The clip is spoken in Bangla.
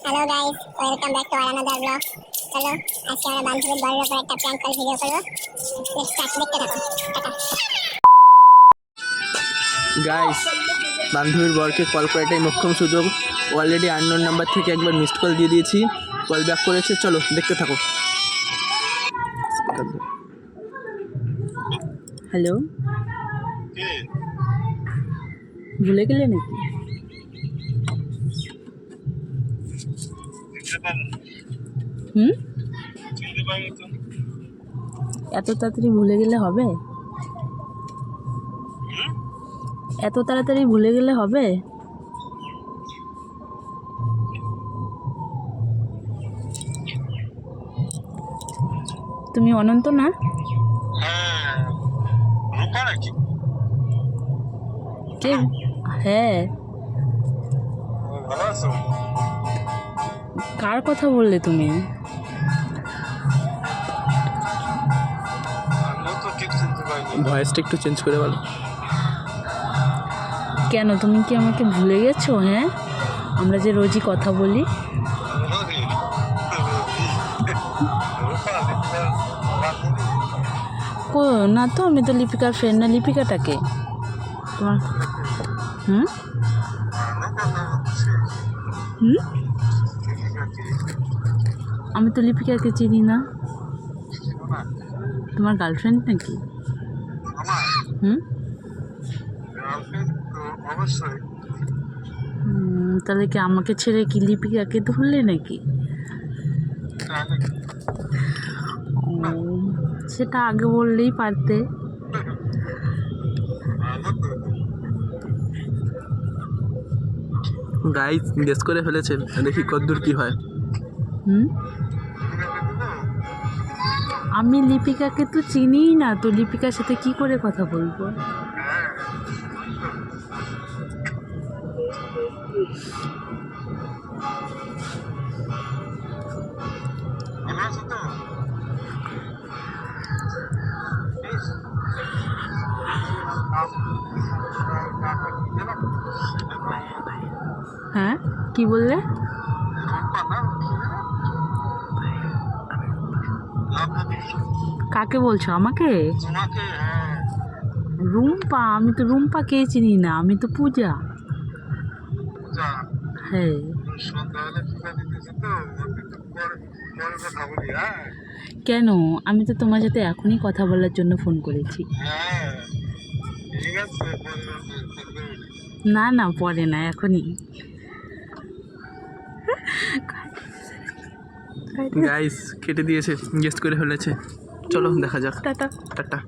Hello guys, welcome back to another blog. চলো আজকে আমরা বান্ধবীর বাড়ির উপর একটা প্র্যাঙ্ক কল ভিডিও করব। স্টার্ট দেখতে থাকো। টাটা। গাইস, বান্ধবীর বরকে কল করাটাই মোক্ষম সুযোগ। অলরেডি আননোন নাম্বার থেকে একবার মিসড কল দিয়ে দিয়েছি, কল ব্যাক করেছে। চলো দেখতে থাকো। হ্যালো, ভুলে গেলে নাকি? এত তাড়াতাড়ি ভুলে গেলে হবে? এত তাড়াতাড়ি ভুলে গেলে হবে? তুমি অনন্ত না? কে? হ্যাঁ। কার কথা বললে তুমি? ভয়েসটা একটু চেঞ্জ করে বলো। কেন, তুমি কি আমাকে ভুলে গেছো? হ্যাঁ, আমরা যে রোজই কথা বলি। ও না তো, আমি তো লিপিকার ফ্রেন্ড না। লিপিকাটাকে তোমার হুম হুম আমি তো লিপিকাকে চিনি না। তোমার গার্লফ্রেন্ড নাকি? তাহলে কি আমাকে ছেড়ে কি লিপিকাকে ধরলে নাকি? সেটা আগে বললেই পারতে। গাইস গেস করে ফেলেছে, দেখি কতদূর কি হয়। আমি লিপিকাকে তো চিনিই না, তো লিপিকার সাথে কি করে কথা বলবো? হ্যাঁ, কি বললে? কাকে বলছো? আমাকে? রুম্পা? আমি তো রুম্পাকে চিনি না, আমি তো পূজা। হ্যাঁ। কেন? আমি তো তোমার সাথে এখনই কথা বলার জন্য ফোন করেছি। না না, পরে না, এখনই। গাইস কেটে দিয়েছে, গেস করে ফেলেছে। চলো দেখা যাক। Tata tata.